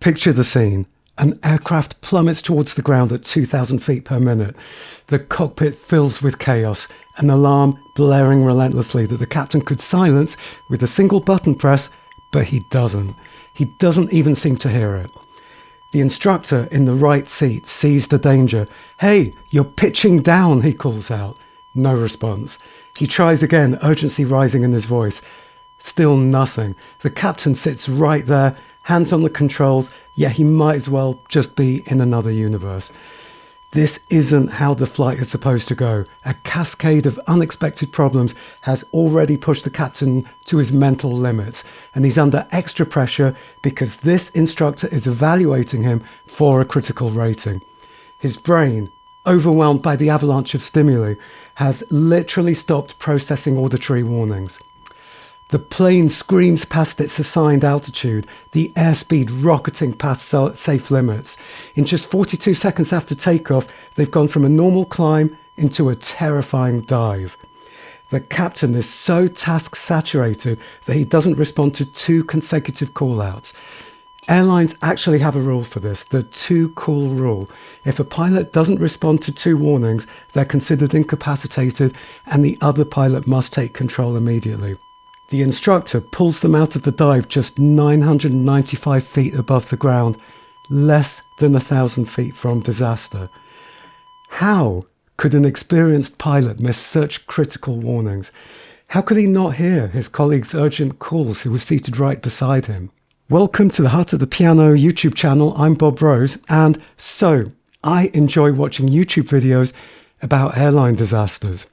Picture the scene. An aircraft plummets towards the ground at 2,000 feet per minute. The cockpit fills with chaos, an alarm blaring relentlessly that the captain could silence with a single button press, but he doesn't. He doesn't even seem to hear it. The instructor in the right seat sees the danger. "Hey, you're pitching down," he calls out. No response. He tries again, urgency rising in his voice. Still nothing. The captain sits right there, hands on the controls, yet he might as well just be in another universe. This isn't how the flight is supposed to go. A cascade of unexpected problems has already pushed the captain to his mental limits, and he's under extra pressure because this instructor is evaluating him for a critical rating. His brain, overwhelmed by the avalanche of stimuli, has literally stopped processing auditory warnings. The plane screams past its assigned altitude, the airspeed rocketing past safe limits. In just 42 seconds after takeoff, they've gone from a normal climb into a terrifying dive. The captain is so task-saturated that he doesn't respond to 2 consecutive call-outs. Airlines actually have a rule for this, the 2-call rule. If a pilot doesn't respond to 2 warnings, they're considered incapacitated and the other pilot must take control immediately. The instructor pulls them out of the dive just 995 feet above the ground, less than 1,000 feet from disaster. How could an experienced pilot miss such critical warnings? How could he not hear his colleague's urgent calls who was seated right beside him? Welcome to the Heart of the Piano YouTube channel. I'm Bob Rose, and so I enjoy watching YouTube videos about airline disasters.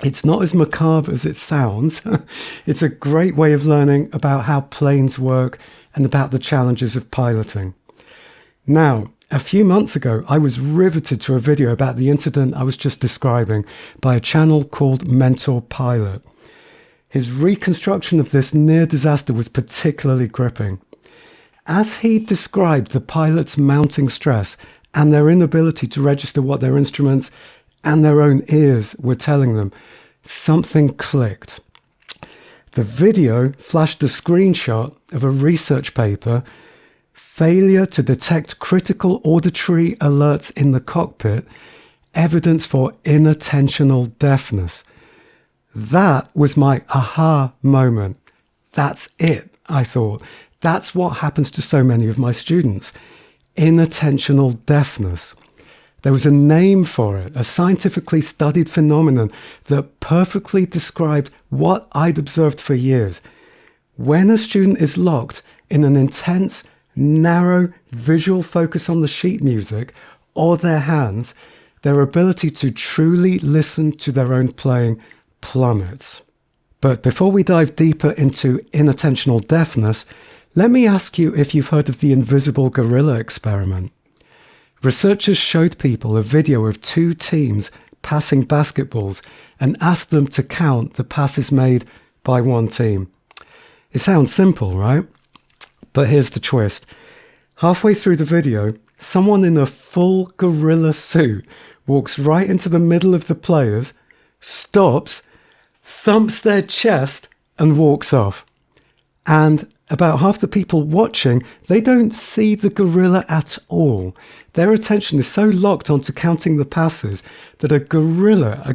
It's not as macabre as it sounds. It's a great way of learning about how planes work and about the challenges of piloting. Now, a few months ago, I was riveted to a video about the incident I was just describing by a channel called Mentor Pilot. His reconstruction of this near disaster was particularly gripping. As he described the pilots' mounting stress and their inability to register what their instruments and their own ears were telling them, something clicked. The video flashed a screenshot of a research paper, "Failure to detect critical auditory alerts in the cockpit, evidence for inattentional deafness." That was my aha moment. That's it, I thought. That's what happens to so many of my students. Inattentional deafness. There was a name for it, a scientifically studied phenomenon that perfectly described what I'd observed for years. When a student is locked in an intense, narrow visual focus on the sheet music or their hands, their ability to truly listen to their own playing plummets. But before we dive deeper into inattentional deafness, let me ask you if you've heard of the invisible gorilla experiment. Researchers showed people a video of 2 teams passing basketballs and asked them to count the passes made by one team. It sounds simple, right? But here's the twist. Halfway through the video, someone in a full gorilla suit walks right into the middle of the players, stops, thumps their chest, and walks off. And about half the people watching, they don't see the gorilla at all. Their attention is so locked onto counting the passes that a gorilla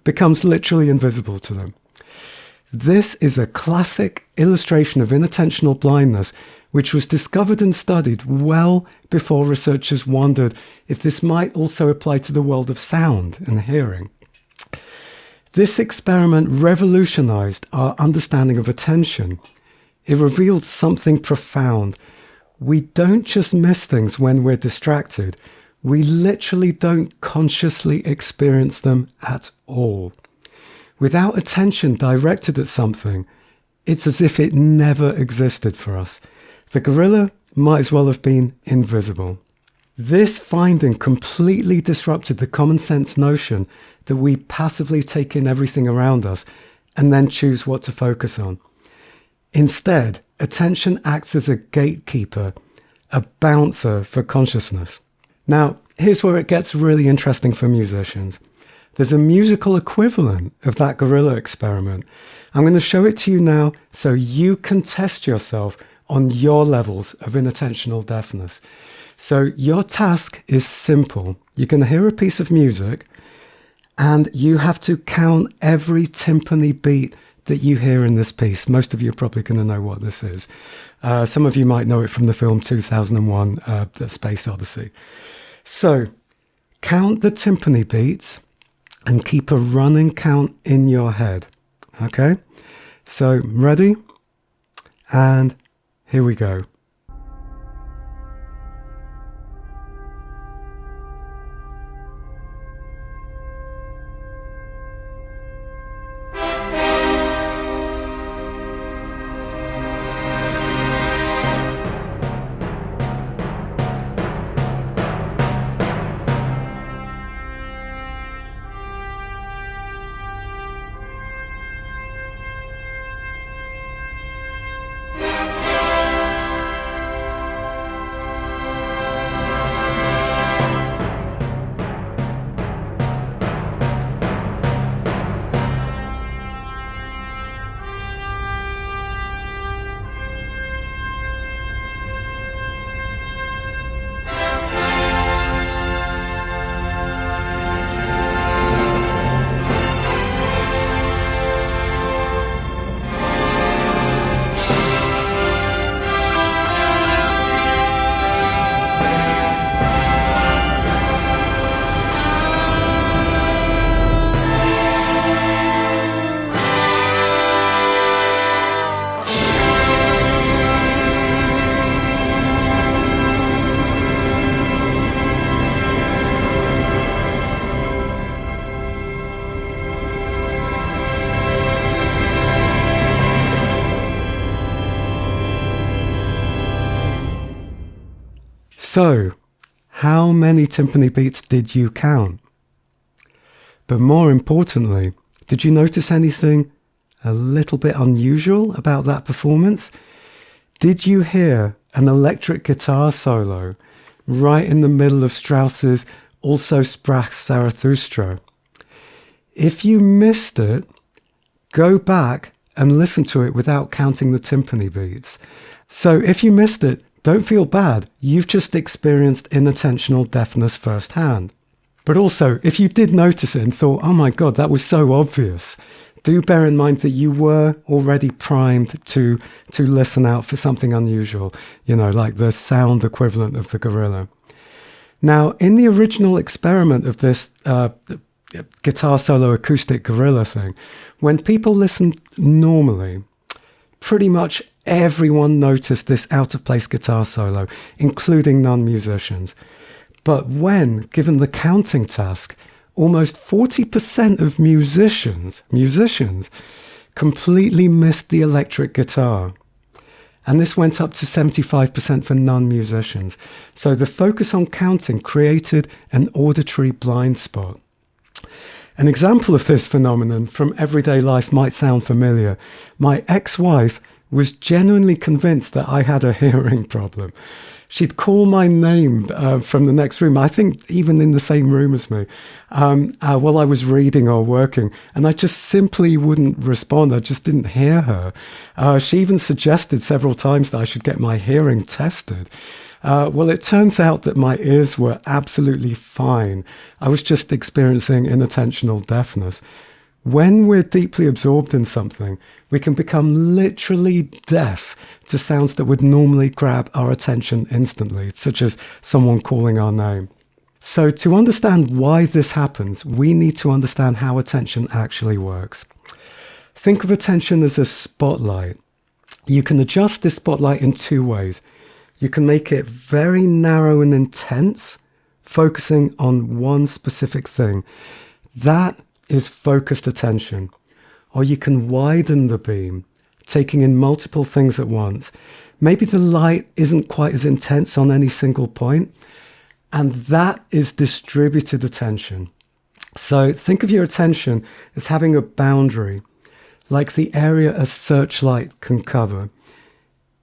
becomes literally invisible to them. This is a classic illustration of inattentional blindness, which was discovered and studied well before researchers wondered if this might also apply to the world of sound and hearing. This experiment revolutionized our understanding of attention. It revealed something profound. We don't just miss things when we're distracted. We literally don't consciously experience them at all. Without attention directed at something, it's as if it never existed for us. The gorilla might as well have been invisible. This finding completely disrupted the common sense notion that we passively take in everything around us and then choose what to focus on. Instead, attention acts as a gatekeeper, a bouncer for consciousness. Now, here's where it gets really interesting for musicians. There's a musical equivalent of that gorilla experiment. I'm going to show it to you now so you can test yourself on your levels of inattentional deafness. So your task is simple. You're going to hear a piece of music and you have to count every timpani beat that you hear in this piece. Most of you are probably going to know what this is. Some of you might know it from the film 2001, The Space Odyssey. So count the timpani beats and keep a running count in your head. Okay? So ready? And here we go. So, how many timpani beats did you count? But more importantly, did you notice anything a little bit unusual about that performance? Did you hear an electric guitar solo right in the middle of Strauss's Also Sprach Zarathustra? If you missed it, go back and listen to it without counting the timpani beats. So if you missed it, don't feel bad. You've just experienced inattentional deafness firsthand. But also, if you did notice it and thought, oh my God, that was so obvious, do bear in mind that you were already primed to listen out for something unusual, like the sound equivalent of the gorilla. Now, in the original experiment of this guitar solo acoustic gorilla thing, when people listened normally, pretty much everyone noticed this out-of-place guitar solo, including non-musicians. But when given the counting task, almost 40% of musicians completely missed the electric guitar. And this went up to 75% for non-musicians. So the focus on counting created an auditory blind spot. An example of this phenomenon from everyday life might sound familiar. My ex-wife was genuinely convinced that I had a hearing problem. She'd call my name from the next room, I think even in the same room as me, while I was reading or working, and I just simply wouldn't respond. I just didn't hear her. She even suggested several times that I should get my hearing tested. Well, it turns out that my ears were absolutely fine. I was just experiencing inattentional deafness. When we're deeply absorbed in something, we can become literally deaf to sounds that would normally grab our attention instantly, such as someone calling our name. So to understand why this happens, we need to understand how attention actually works. Think of attention as a spotlight. You can adjust this spotlight in two ways. You can make it very narrow and intense, focusing on one specific thing. That is focused attention. Or you can widen the beam, taking in multiple things at once. Maybe the light isn't quite as intense on any single point, and that is distributed attention. So think of your attention as having a boundary, like the area a searchlight can cover.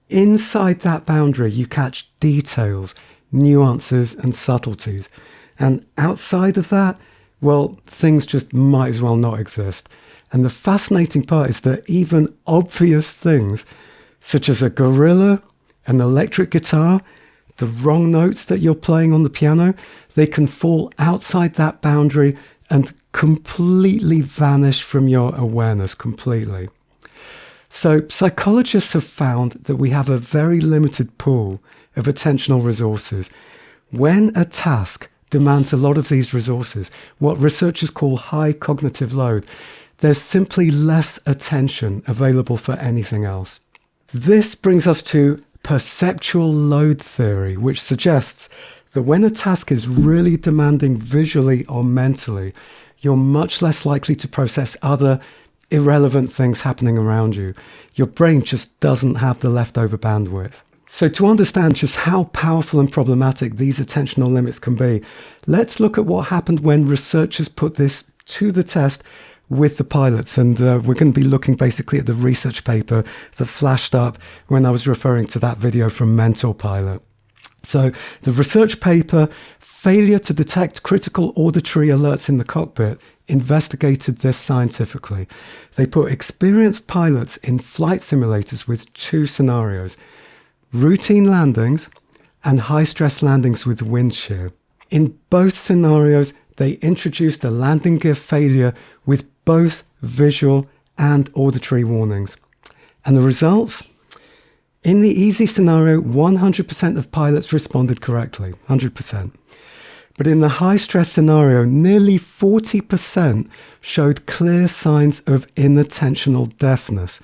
Inside that boundary, you catch details, nuances, and subtleties. And outside of that, well, things just might as well not exist. And the fascinating part is that even obvious things, such as a gorilla An electric guitar, the wrong notes that you're playing on the piano, they can fall outside that boundary and completely vanish from your awareness completely. So psychologists have found that we have a very limited pool of attentional resources. When a task demands a lot of these resources, what researchers call high cognitive load, there's simply less attention available for anything else. This brings us to perceptual load theory, which suggests that when a task is really demanding visually or mentally, you're much less likely to process other irrelevant things happening around you. Your brain just doesn't have the leftover bandwidth. So to understand just how powerful and problematic these attentional limits can be, let's look at what happened when researchers put this to the test with the pilots. And we're going to be looking basically at the research paper that flashed up when I was referring to that video from Mentor Pilot. So the research paper, Failure to Detect Critical Auditory Alerts in the Cockpit, investigated this scientifically. They put experienced pilots in flight simulators with two scenarios: routine landings and high-stress landings with wind shear. In both scenarios, they introduced a landing gear failure with both visual and auditory warnings. And the results? In the easy scenario, 100% of pilots responded correctly, 100%. But in the high-stress scenario, nearly 40% showed clear signs of inattentional deafness.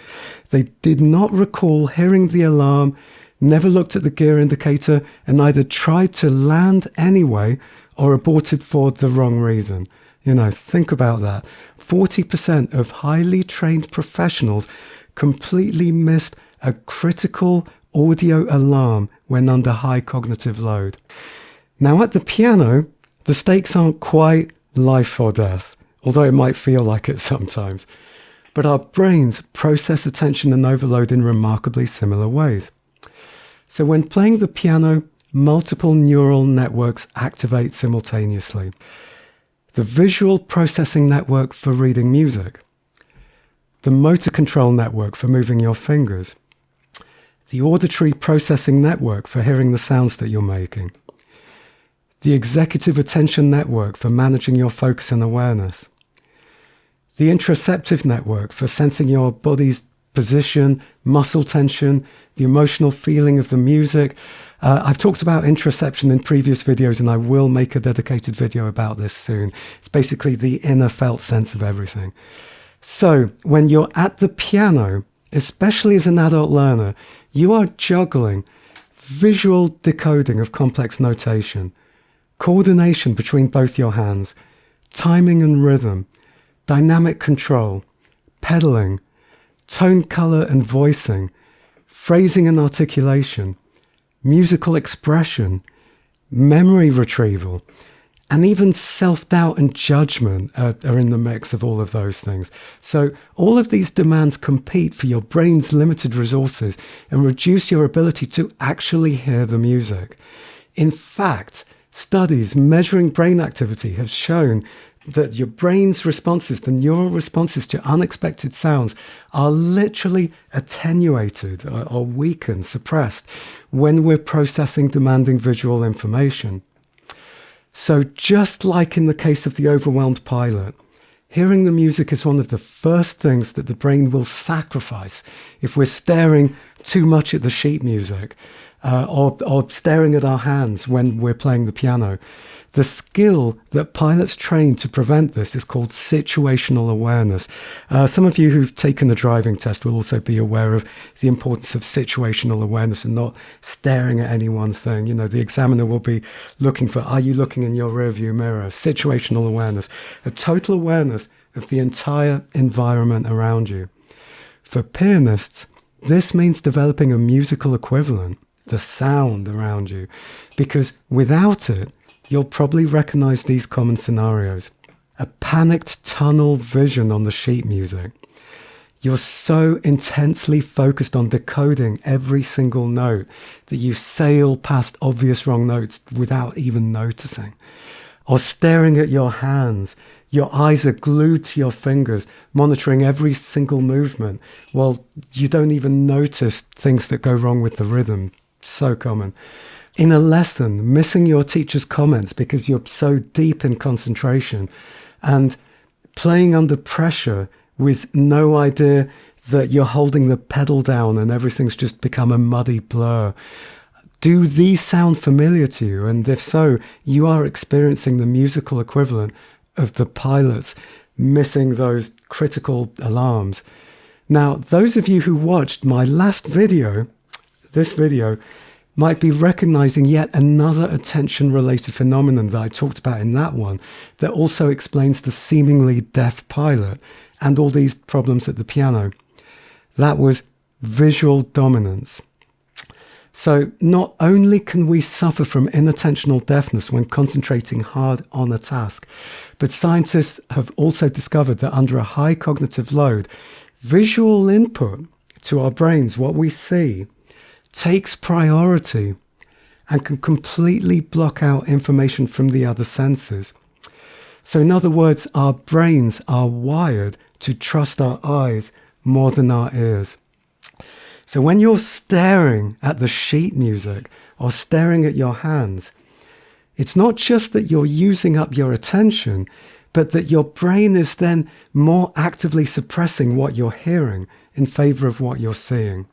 They did not recall hearing the alarm, never looked at the gear indicator, and either tried to land anyway or aborted for the wrong reason. You know, think about that. 40% of highly trained professionals completely missed a critical audio alarm when under high cognitive load. Now at the piano, the stakes aren't quite life or death, although it might feel like it sometimes. But our brains process attention and overload in remarkably similar ways. So when playing the piano, multiple neural networks activate simultaneously. The visual processing network for reading music, the motor control network for moving your fingers, the auditory processing network for hearing the sounds that you're making, the executive attention network for managing your focus and awareness, the interoceptive network for sensing your body's position, muscle tension, the emotional feeling of the music. I've talked about interoception in previous videos, and I will make a dedicated video about this soon. It's basically the inner felt sense of everything. So when you're at the piano, especially as an adult learner, you are juggling visual decoding of complex notation, coordination between both your hands, timing and rhythm, dynamic control, pedaling, tone, color and voicing, phrasing and articulation, musical expression, memory retrieval, and even self-doubt and judgment are in the mix of all of those things. So all of these demands compete for your brain's limited resources and reduce your ability to actually hear the music. In fact, studies measuring brain activity have shown that your brain's responses, the neural responses to unexpected sounds, are literally attenuated or weakened, suppressed, when we're processing demanding visual information. So just like in the case of the overwhelmed pilot, hearing the music is one of the first things that the brain will sacrifice if we're staring too much at the sheet music or staring at our hands when we're playing the piano. The skill that pilots train to prevent this is called situational awareness. Some of you who've taken the driving test will also be aware of the importance of situational awareness and not staring at any one thing. You know, the examiner will be looking for, are you looking in your rearview mirror? Situational awareness, a total awareness of the entire environment around you. For pianists, this means developing a musical equivalent, the sound around you, because without it, you'll probably recognize these common scenarios. A panicked tunnel vision on the sheet music. You're so intensely focused on decoding every single note that you sail past obvious wrong notes without even noticing. Or staring at your hands. Your eyes are glued to your fingers, monitoring every single movement, while you don't even notice things that go wrong with the rhythm. So common. In a lesson, missing your teacher's comments because you're so deep in concentration, and playing under pressure with no idea that you're holding the pedal down and everything's just become a muddy blur. Do these sound familiar to you? And if so, you are experiencing the musical equivalent of the pilots missing those critical alarms. Now, those of you who watched my last video, this video, might be recognizing yet another attention-related phenomenon that I talked about in that one that also explains the seemingly deaf pilot and all these problems at the piano. That was visual dominance. So not only can we suffer from inattentional deafness when concentrating hard on a task, but scientists have also discovered that under a high cognitive load, visual input to our brains, what we see, takes priority and can completely block out information from the other senses. So in other words, our brains are wired to trust our eyes more than our ears. So when you're staring at the sheet music or staring at your hands, it's not just that you're using up your attention, but that your brain is then more actively suppressing what you're hearing in favor of what you're seeing.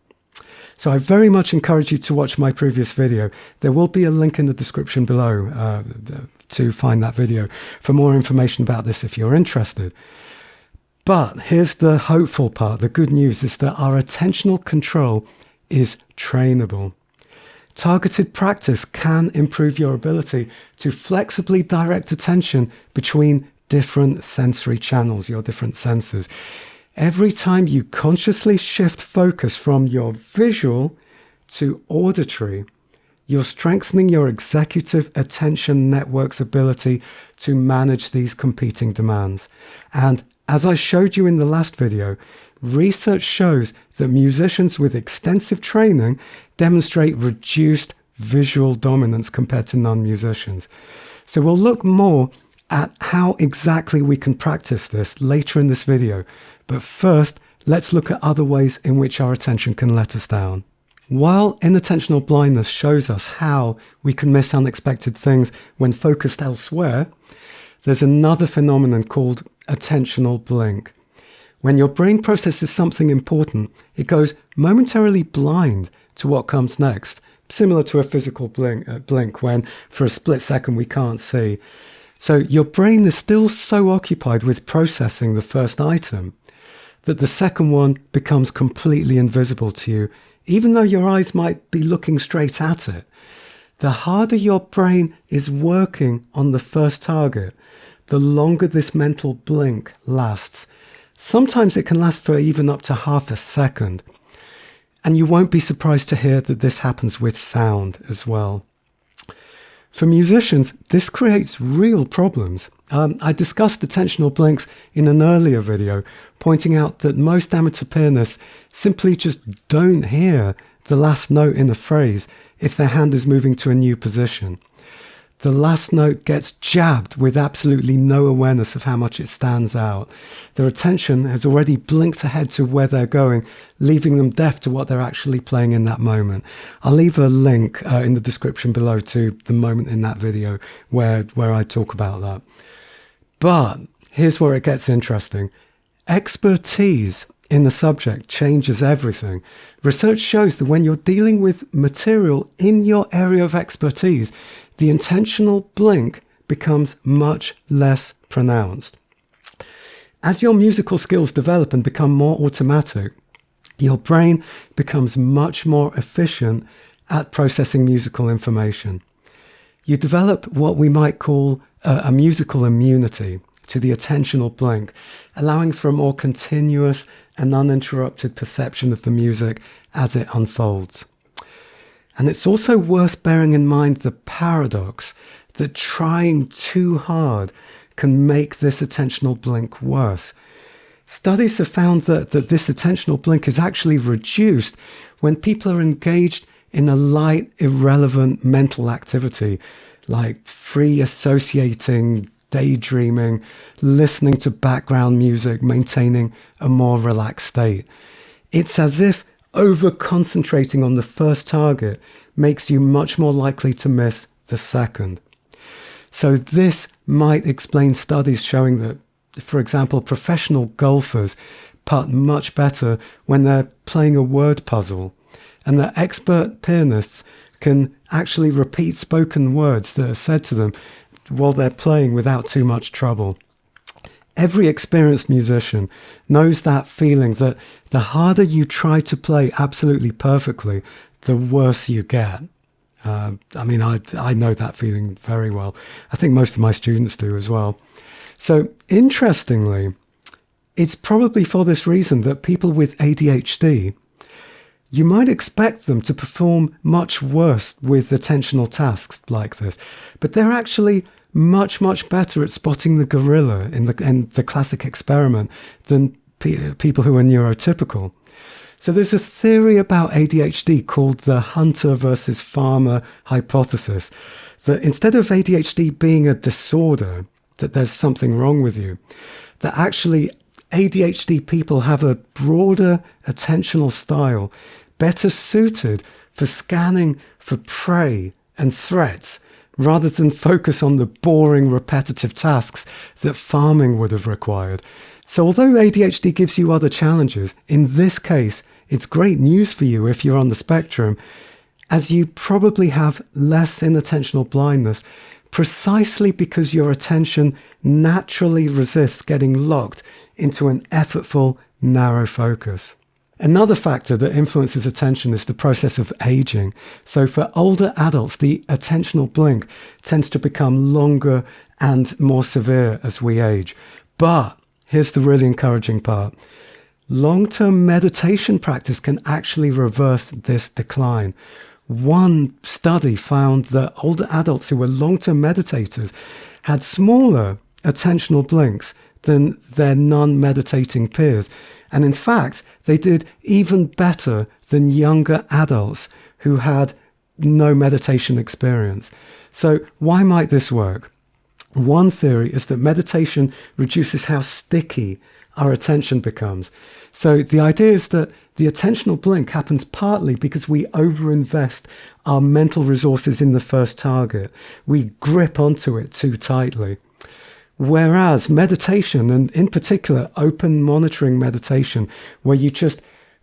So I very much encourage you to watch my previous video. There will be a link in the description below to find that video for more information about this if you're interested. But here's the hopeful part. The good news is that our attentional control is trainable. Targeted practice can improve your ability to flexibly direct attention between different sensory channels, your different senses. Every time you consciously shift focus from your visual to auditory, you're strengthening your executive attention network's ability to manage these competing demands. And as I showed you in the last video, research shows that musicians with extensive training demonstrate reduced visual dominance compared to non-musicians. So we'll look more at how exactly we can practice this later in this video. But first, let's look at other ways in which our attention can let us down. While inattentional blindness shows us how we can miss unexpected things when focused elsewhere, there's another phenomenon called attentional blink. When your brain processes something important, it goes momentarily blind to what comes next, similar to a physical blink when for a split second we can't see. So your brain is still so occupied with processing the first item that the second one becomes completely invisible to you, even though your eyes might be looking straight at it. The harder your brain is working on the first target, the longer this mental blink lasts. Sometimes it can last for even up to half a second. And you won't be surprised to hear that this happens with sound as well. For musicians, this creates real problems. I discussed attentional blinks in an earlier video, pointing out that most amateur pianists simply just don't hear the last note in a phrase if their hand is moving to a new position. The last note gets jabbed with absolutely no awareness of how much it stands out. Their attention has already blinked ahead to where they're going, leaving them deaf to what they're actually playing in that moment. I'll leave a link in the description below to the moment in that video where I talk about that. But here's where it gets interesting. Expertise in the subject changes everything. Research shows that when you're dealing with material in your area of expertise, the intentional blink becomes much less pronounced. As your musical skills develop and become more automatic, your brain becomes much more efficient at processing musical information. You develop what we might call a musical immunity to the attentional blink, allowing for a more continuous and uninterrupted perception of the music as it unfolds. And it's also worth bearing in mind the paradox that trying too hard can make this attentional blink worse. Studies have found that this attentional blink is actually reduced when people are engaged in a light, irrelevant mental activity like free associating, daydreaming, listening to background music, maintaining a more relaxed state. It's as if over-concentrating on the first target makes you much more likely to miss the second. So this might explain studies showing that, for example, professional golfers putt much better when they're playing a word puzzle, and that expert pianists can actually repeat spoken words that are said to them while they're playing without too much trouble. Every experienced musician knows that feeling that the harder you try to play absolutely perfectly, the worse you get. I know that feeling very well. I think most of my students do as well. So interestingly, it's probably for this reason that people with ADHD, you might expect them to perform much worse with attentional tasks like this, but they're actually much, much better at spotting the gorilla in the classic experiment than people who are neurotypical. So there's a theory about ADHD called the hunter versus farmer hypothesis, that instead of ADHD being a disorder, that there's something wrong with you, that actually ADHD people have a broader attentional style, better suited for scanning for prey and threats, rather than focus on the boring, repetitive tasks that farming would have required. So although ADHD gives you other challenges, in this case, it's great news for you if you're on the spectrum, as you probably have less inattentional blindness, precisely because your attention naturally resists getting locked into an effortful, narrow focus. Another factor that influences attention is the process of aging. So for older adults, the attentional blink tends to become longer and more severe as we age. But here's the really encouraging part. Long-term meditation practice can actually reverse this decline. One study found that older adults who were long-term meditators had smaller attentional blinks than their non-meditating peers. And in fact, they did even better than younger adults who had no meditation experience. So why might this work? One theory is that meditation reduces how sticky our attention becomes. So the idea is that the attentional blink happens partly because we overinvest our mental resources in the first target. We grip onto it too tightly. Whereas meditation, and in particular open monitoring meditation, where you just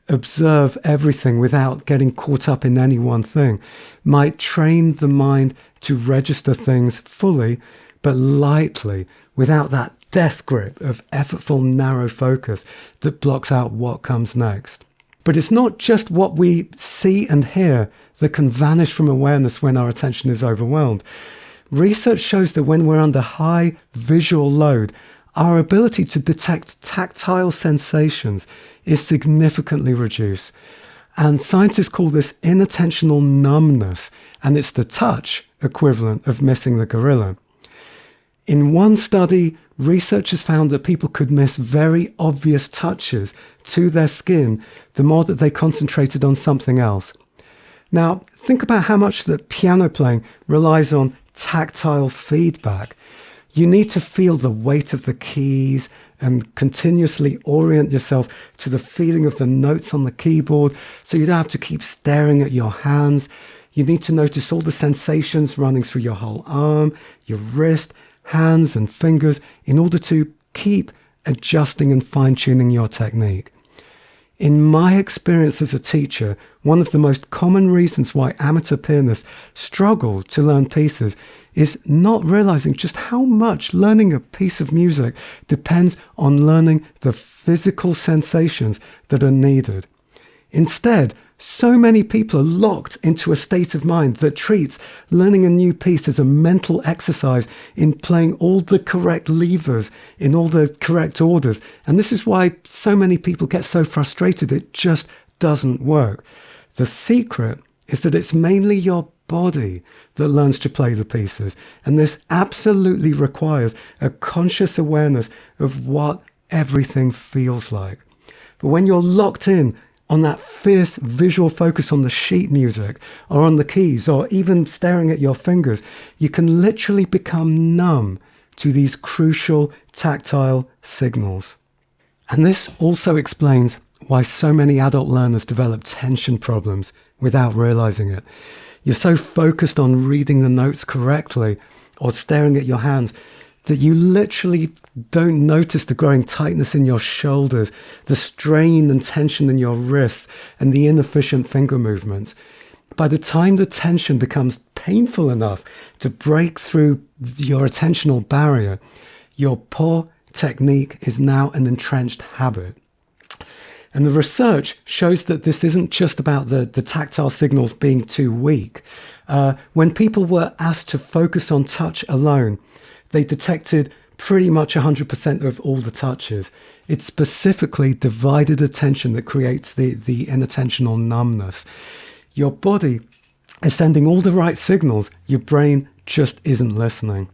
observe everything without getting caught up in any one thing, might train the mind to register things fully, but lightly, without that death grip of effortful narrow focus that blocks out what comes next. But it's not just what we see and hear that can vanish from awareness when our attention is overwhelmed. Research shows that when we're under high visual load, our ability to detect tactile sensations is significantly reduced. And scientists call this inattentional numbness, and it's the touch equivalent of missing the gorilla. In one study, researchers found that people could miss very obvious touches to their skin the more that they concentrated on something else. Now, think about how much that piano playing relies on tactile feedback. You need to feel the weight of the keys and continuously orient yourself to the feeling of the notes on the keyboard, so you don't have to keep staring at your hands. You need to notice all the sensations running through your whole arm, your wrist, hands and fingers in order to keep adjusting and fine-tuning your technique. In my experience as a teacher, one of the most common reasons why amateur pianists struggle to learn pieces is not realizing just how much learning a piece of music depends on learning the physical sensations that are needed. Instead, so many people are locked into a state of mind that treats learning a new piece as a mental exercise in playing all the correct levers in all the correct orders. And this is why so many people get so frustrated it just doesn't work. The secret is that it's mainly your body that learns to play the pieces. And this absolutely requires a conscious awareness of what everything feels like. But when you're locked in on that fierce visual focus on the sheet music or on the keys or even staring at your fingers, you can literally become numb to these crucial tactile signals. And this also explains why so many adult learners develop tension problems without realizing it. You're so focused on reading the notes correctly or staring at your hands that you literally don't notice the growing tightness in your shoulders, the strain and tension in your wrists, and the inefficient finger movements. By the time the tension becomes painful enough to break through your attentional barrier, your poor technique is now an entrenched habit. And the research shows that this isn't just about the tactile signals being too weak. When people were asked to focus on touch alone, they detected pretty much 100% of all the touches. It's specifically divided attention that creates the inattentional numbness. Your body is sending all the right signals, your brain just isn't listening.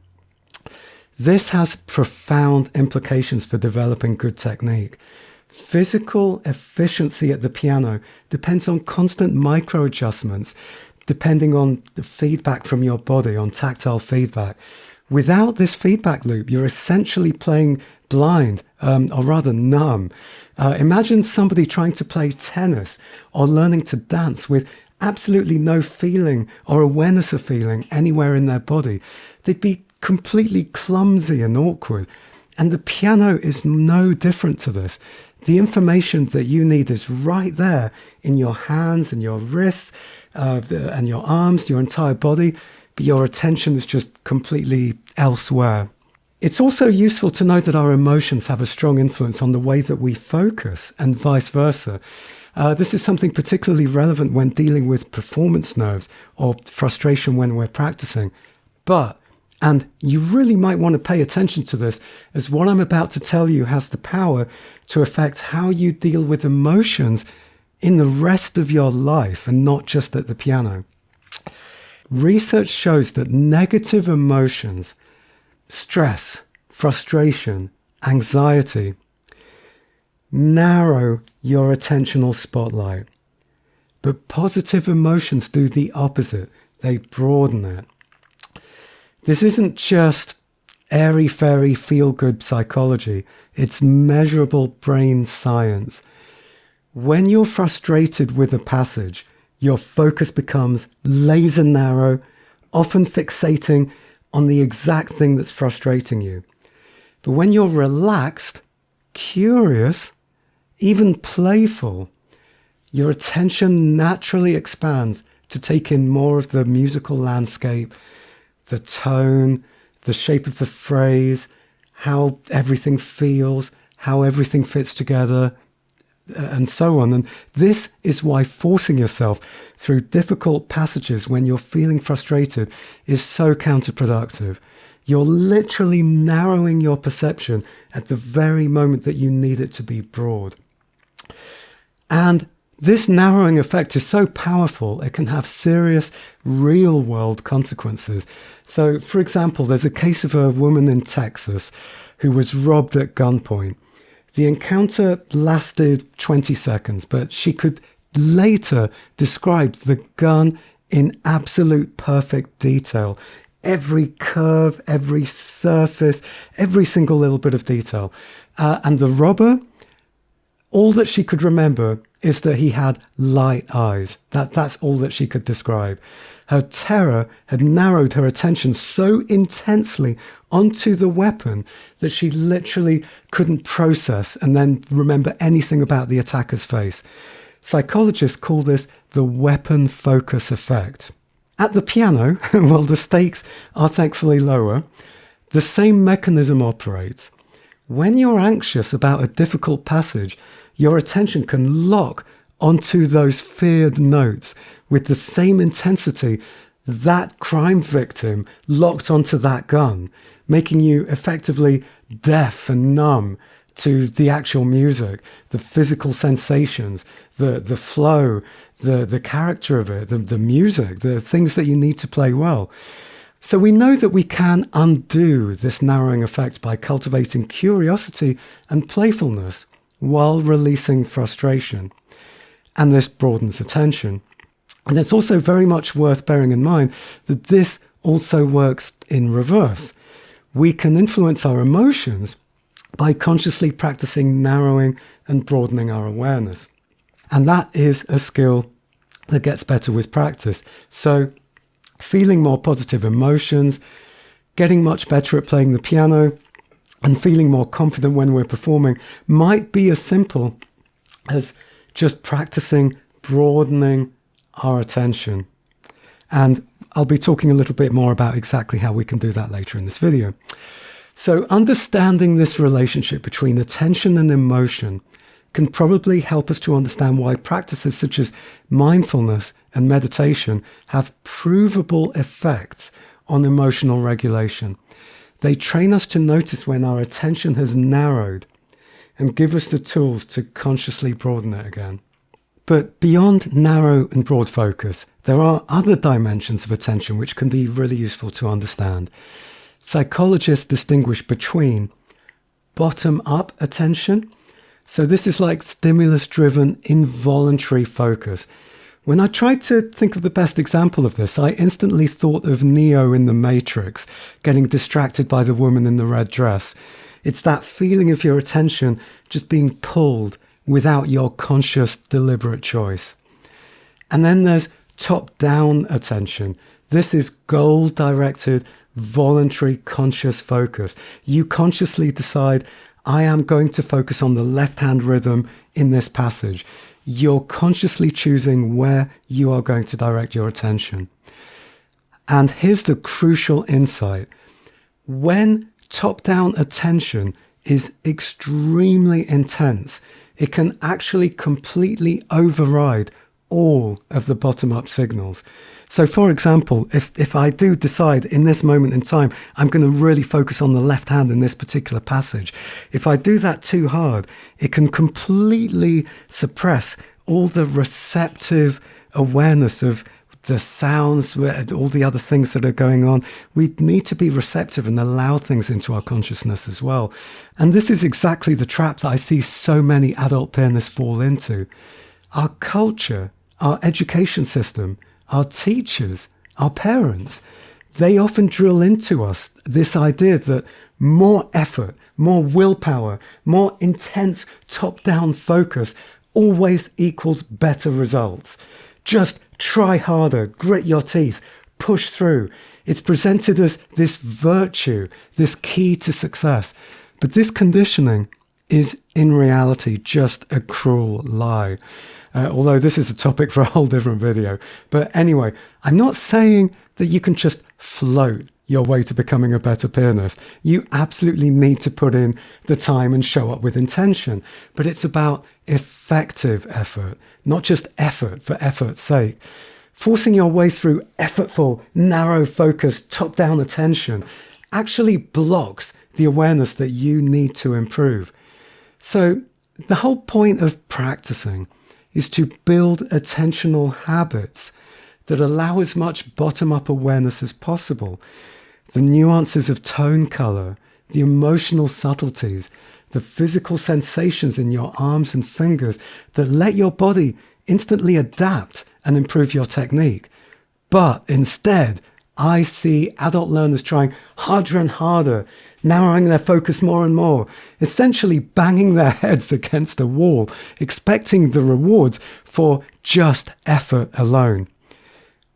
This has profound implications for developing good technique. Physical efficiency at the piano depends on constant micro adjustments, depending on the feedback from your body, on tactile feedback. Without this feedback loop, you're essentially playing blind, or rather numb. Imagine somebody trying to play tennis or learning to dance with absolutely no feeling or awareness of feeling anywhere in their body. They'd be completely clumsy and awkward. And the piano is no different to this. The information that you need is right there in your hands and your wrists and your arms, your entire body, but your attention is just completely elsewhere. It's also useful to know that our emotions have a strong influence on the way that we focus and vice versa. This is something particularly relevant when dealing with performance nerves or frustration when we're practicing. And you really might want to pay attention to this, as what I'm about to tell you has the power to affect how you deal with emotions in the rest of your life and not just at the piano. Research shows that negative emotions, stress, frustration, anxiety, narrow your attentional spotlight. But positive emotions do the opposite. They broaden it. This isn't just airy-fairy feel-good psychology. It's measurable brain science. When you're frustrated with a passage, your focus becomes laser narrow, often fixating on the exact thing that's frustrating you. But when you're relaxed, curious, even playful, your attention naturally expands to take in more of the musical landscape, the tone, the shape of the phrase, how everything feels, how everything fits together, and so on. And this is why forcing yourself through difficult passages when you're feeling frustrated is so counterproductive. You're literally narrowing your perception at the very moment that you need it to be broad. And this narrowing effect is so powerful, it can have serious real-world consequences. So, for example, there's a case of a woman in Texas who was robbed at gunpoint. The encounter lasted 20 seconds, but she could later describe the gun in absolute perfect detail. Every curve, every surface, every single little bit of detail. And the robber, all that she could remember is that he had light eyes. That's all that she could describe. Her terror had narrowed her attention so intensely onto the weapon that she literally couldn't process and then remember anything about the attacker's face. Psychologists call this the weapon focus effect. At the piano, while the stakes are thankfully lower, the same mechanism operates. When you're anxious about a difficult passage, your attention can lock onto those feared notes with the same intensity that crime victim locked onto that gun, making you effectively deaf and numb to the actual music, the physical sensations, the flow, the character of it, the music, the things that you need to play well. So we know that we can undo this narrowing effect by cultivating curiosity and playfulness while releasing frustration. And this broadens attention. And it's also very much worth bearing in mind that this also works in reverse. We can influence our emotions by consciously practicing narrowing and broadening our awareness. And that is a skill that gets better with practice. So feeling more positive emotions, getting much better at playing the piano, and feeling more confident when we're performing might be as simple as just practicing broadening our attention. And I'll be talking a little bit more about exactly how we can do that later in this video. So understanding this relationship between attention and emotion can probably help us to understand why practices such as mindfulness and meditation have provable effects on emotional regulation. They train us to notice when our attention has narrowed and give us the tools to consciously broaden it again. But beyond narrow and broad focus, there are other dimensions of attention which can be really useful to understand. Psychologists distinguish between bottom-up attention. So this is like stimulus-driven, involuntary focus. When I tried to think of the best example of this, I instantly thought of Neo in The Matrix, getting distracted by the woman in the red dress. It's that feeling of your attention just being pulled without your conscious, deliberate choice. And then there's top-down attention. This is goal-directed, voluntary, conscious focus. You consciously decide, I am going to focus on the left-hand rhythm in this passage. You're consciously choosing where you are going to direct your attention. And here's the crucial insight. When top-down attention is extremely intense, it can actually completely override all of the bottom-up signals. So for example, if I do decide in this moment in time, I'm going to really focus on the left hand in this particular passage, if I do that too hard, it can completely suppress all the receptive awareness of the sounds, all the other things that are going on. We need to be receptive and allow things into our consciousness as well. And this is exactly the trap that I see so many adult pianists fall into. Our culture, our education system, our teachers, our parents, they often drill into us this idea that more effort, more willpower, more intense top-down focus always equals better results. Just try harder, grit your teeth, push through. It's presented as this virtue, this key to success. But this conditioning is in reality just a cruel lie. Although this is a topic for a whole different video. But anyway, I'm not saying that you can just float your way to becoming a better pianist. You absolutely need to put in the time and show up with intention. But it's about effective effort, not just effort for effort's sake. Forcing your way through effortful, narrow focus, top-down attention actually blocks the awareness that you need to improve. So the whole point of practicing is to build attentional habits that allow as much bottom-up awareness as possible. The nuances of tone color, the emotional subtleties, the physical sensations in your arms and fingers that let your body instantly adapt and improve your technique. But instead, I see adult learners trying harder and harder, narrowing their focus more and more, essentially banging their heads against a wall, expecting the rewards for just effort alone.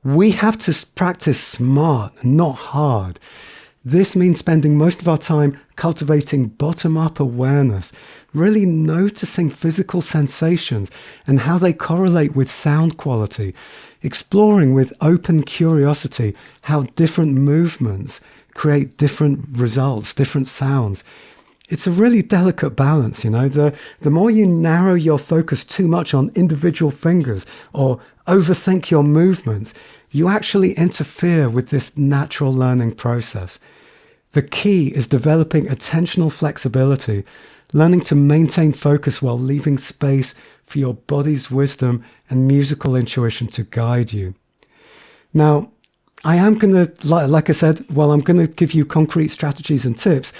We have to practice smart, not hard. This means spending most of our time cultivating bottom-up awareness, really noticing physical sensations and how they correlate with sound quality, exploring with open curiosity how different movements create different results, different sounds. It's a really delicate balance, you know. The more you narrow your focus too much on individual fingers or overthink your movements, you actually interfere with this natural learning process. The key is developing attentional flexibility, learning to maintain focus while leaving space for your body's wisdom and musical intuition to guide you. Now, I am going to, like I said, while I'm going to give you concrete strategies and tips,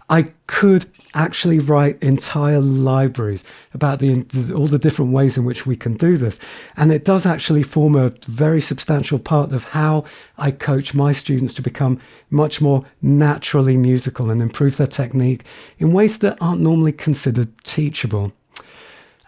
I could actually write entire libraries about all the different ways in which we can do this. And it does actually form a very substantial part of how I coach my students to become much more naturally musical and improve their technique in ways that aren't normally considered teachable.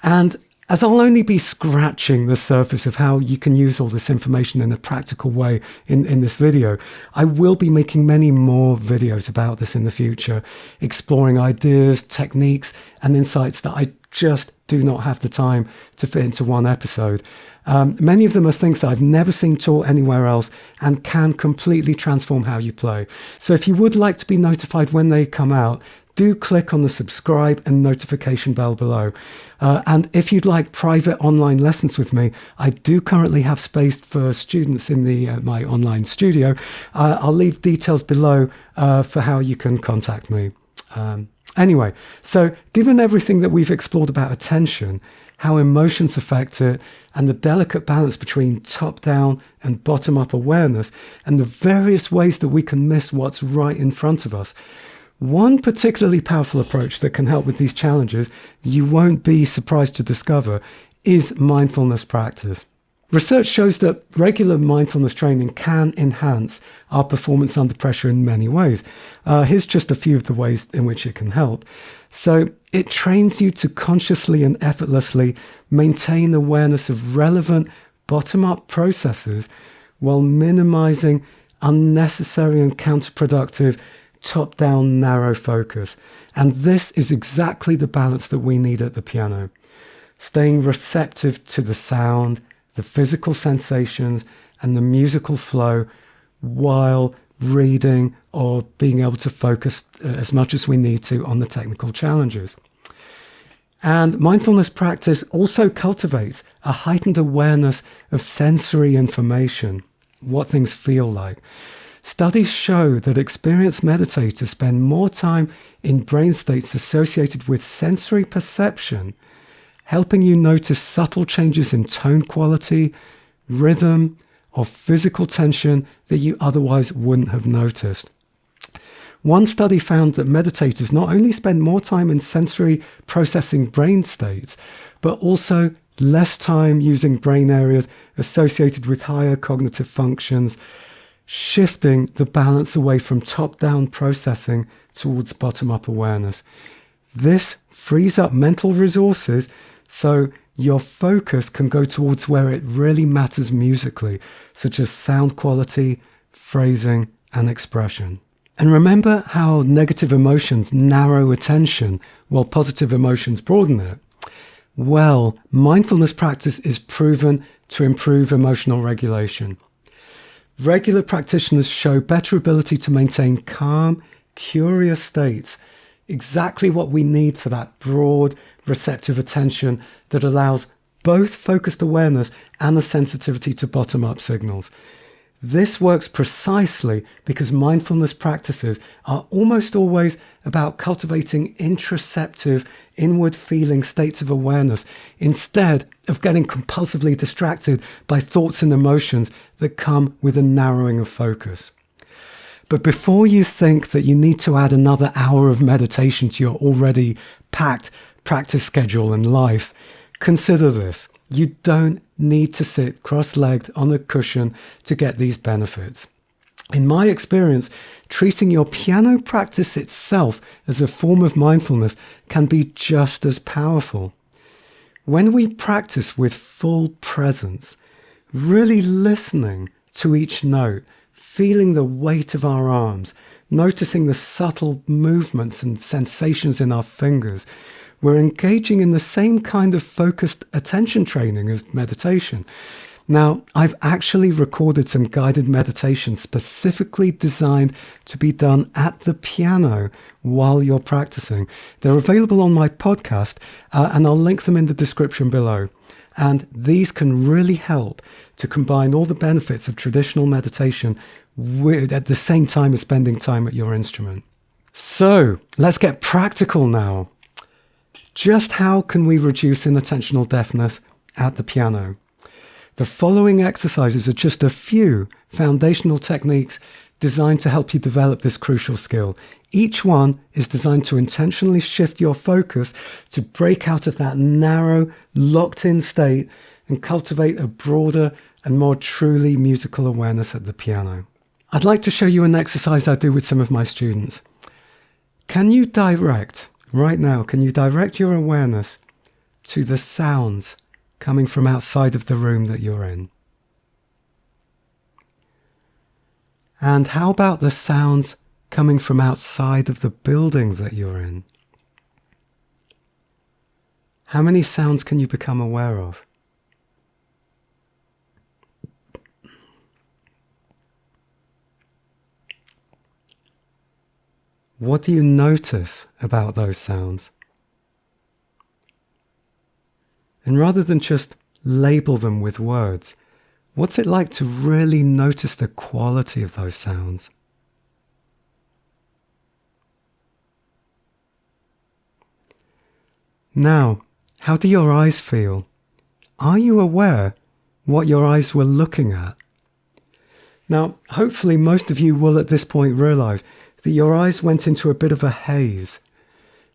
And As I'll only be scratching the surface of how you can use all this information in a practical way in this video, I will be making many more videos about this in the future, exploring ideas, techniques, and insights that I just do not have the time to fit into one episode. Many of them are things that I've never seen taught anywhere else and can completely transform how you play. So if you would like to be notified when they come out, do click on the subscribe and notification bell below. And if you'd like private online lessons with me, I do currently have space for students in my online studio. I'll leave details below for how you can contact me. Anyway, so given everything that we've explored about attention, how emotions affect it, and the delicate balance between top-down and bottom-up awareness, and the various ways that we can miss what's right in front of us, one particularly powerful approach that can help with these challenges, you won't be surprised to discover, is mindfulness practice. Research shows that regular mindfulness training can enhance our performance under pressure in many ways. Here's just a few of the ways in which it can help. So it trains you to consciously and effortlessly maintain awareness of relevant bottom-up processes while minimizing unnecessary and counterproductive top-down narrow focus. And this is exactly the balance that we need at the piano. Staying receptive to the sound, the physical sensations, and the musical flow while reading or being able to focus as much as we need to on the technical challenges. And mindfulness practice also cultivates a heightened awareness of sensory information, what things feel like. Studies show that experienced meditators spend more time in brain states associated with sensory perception, helping you notice subtle changes in tone quality, rhythm, or physical tension that you otherwise wouldn't have noticed. One study found that meditators not only spend more time in sensory processing brain states, but also less time using brain areas associated with higher cognitive functions, shifting the balance away from top-down processing towards bottom-up awareness. This frees up mental resources so your focus can go towards where it really matters musically, such as sound quality, phrasing, and expression. And remember how negative emotions narrow attention while positive emotions broaden it? Well, mindfulness practice is proven to improve emotional regulation. Regular practitioners show better ability to maintain calm, curious states, exactly what we need for that broad, receptive attention that allows both focused awareness and the sensitivity to bottom-up signals. This works precisely because mindfulness practices are almost always about cultivating introspective, inward-feeling states of awareness instead of getting compulsively distracted by thoughts and emotions that come with a narrowing of focus. But before you think that you need to add another hour of meditation to your already packed practice schedule and life, consider this. You don't need to sit cross-legged on a cushion to get these benefits. In my experience, treating your piano practice itself as a form of mindfulness can be just as powerful. When we practice with full presence, really listening to each note, feeling the weight of our arms, noticing the subtle movements and sensations in our fingers, we're engaging in the same kind of focused attention training as meditation. Now, I've actually recorded some guided meditations specifically designed to be done at the piano while you're practicing. They're available on my podcast, and I'll link them in the description below. And these can really help to combine all the benefits of traditional meditation at the same time as spending time at your instrument. So, let's get practical now. Just how can we reduce inattentional deafness at the piano? The following exercises are just a few foundational techniques designed to help you develop this crucial skill. Each one is designed to intentionally shift your focus to break out of that narrow, locked-in state and cultivate a broader and more truly musical awareness at the piano. I'd like to show you an exercise I do with some of my students. Can you direct your awareness to the sounds coming from outside of the room that you're in? And how about the sounds coming from outside of the building that you're in? How many sounds can you become aware of? What do you notice about those sounds? And rather than just label them with words, what's it like to really notice the quality of those sounds? Now, how do your eyes feel? Are you aware what your eyes were looking at? Now, hopefully most of you will at this point realize that your eyes went into a bit of a haze.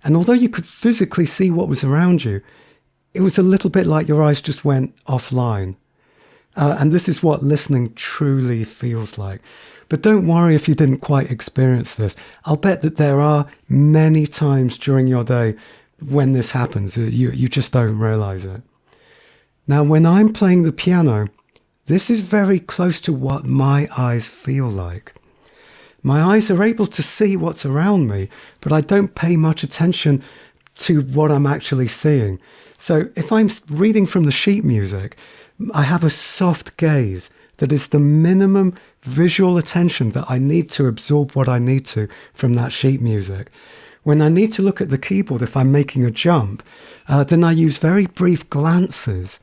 And although you could physically see what was around you, it was a little bit like your eyes just went offline. And this is what listening truly feels like. But don't worry if you didn't quite experience this. I'll bet that there are many times during your day when this happens. You just don't realize it. Now, when I'm playing the piano, this is very close to what my eyes feel like. My eyes are able to see what's around me, but I don't pay much attention to what I'm actually seeing. So if I'm reading from the sheet music, I have a soft gaze that is the minimum visual attention that I need to absorb what I need to from that sheet music. When I need to look at the keyboard, if I'm making a jump, then I use very brief glances.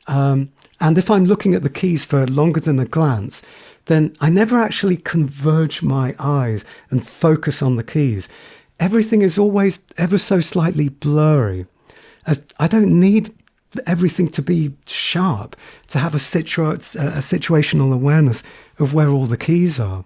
And if I'm looking at the keys for longer than a glance, then I never actually converge my eyes and focus on the keys. Everything is always ever so slightly blurry, as I don't need everything to be sharp to have a situational awareness of where all the keys are.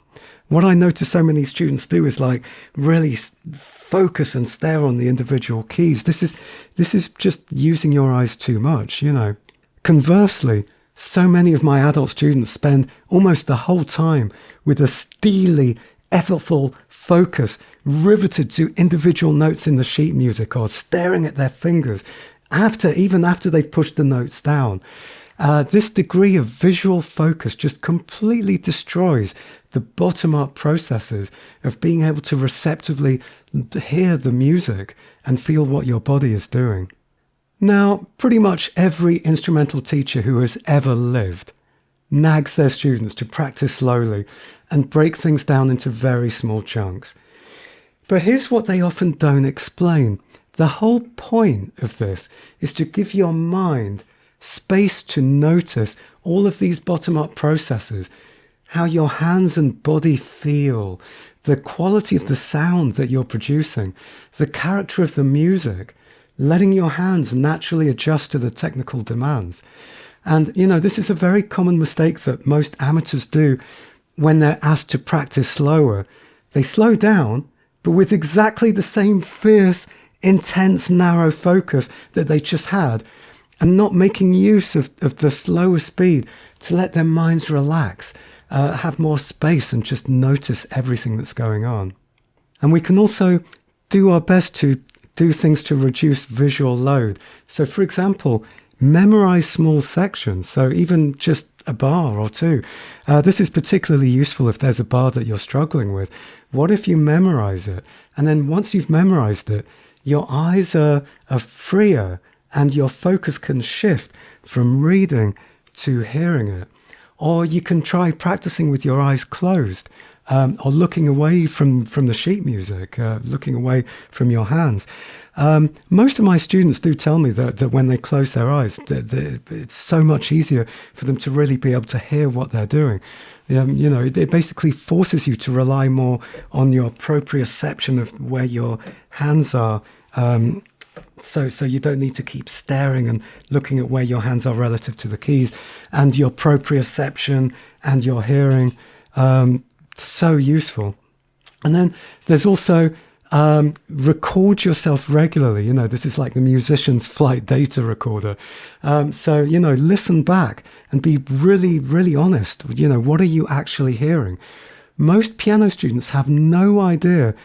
What I notice so many students do is like really focus and stare on the individual keys. This is just using your eyes too much, you know. Conversely, so many of my adult students spend almost the whole time with a steely, effortful focus riveted to individual notes in the sheet music or staring at their fingers even after they've pushed the notes down. This degree of visual focus just completely destroys the bottom-up processes of being able to receptively hear the music and feel what your body is doing. Now, pretty much every instrumental teacher who has ever lived nags their students to practice slowly and break things down into very small chunks. But here's what they often don't explain. The whole point of this is to give your mind space to notice all of these bottom-up processes, how your hands and body feel, the quality of the sound that you're producing, the character of the music, letting your hands naturally adjust to the technical demands. And, you know, this is a very common mistake that most amateurs do when they're asked to practice slower. They slow down, but with exactly the same fierce, intense, narrow focus that they just had, and not making use of the slower speed to let their minds relax, have more space and just notice everything that's going on. And we can also do our best to do things to reduce visual load. So for example, memorize small sections. So even just a bar or two. This is particularly useful if there's a bar that you're struggling with. What if you memorize it? And then once you've memorized it, your eyes are freer and your focus can shift from reading to hearing it. Or you can try practicing with your eyes closed, or looking away from the sheet music, looking away from your hands. Most of my students do tell me that when they close their eyes, that it's so much easier for them to really be able to hear what they're doing. You know, it basically forces you to rely more on your proprioception of where your hands are. So you don't need to keep staring and looking at where your hands are relative to the keys, and your proprioception and your hearing. So useful. And then there's also record yourself regularly. You know, this is like the musician's flight data recorder. So, you know, listen back and be really, really honest. You know, what are you actually hearing? Most piano students have no idea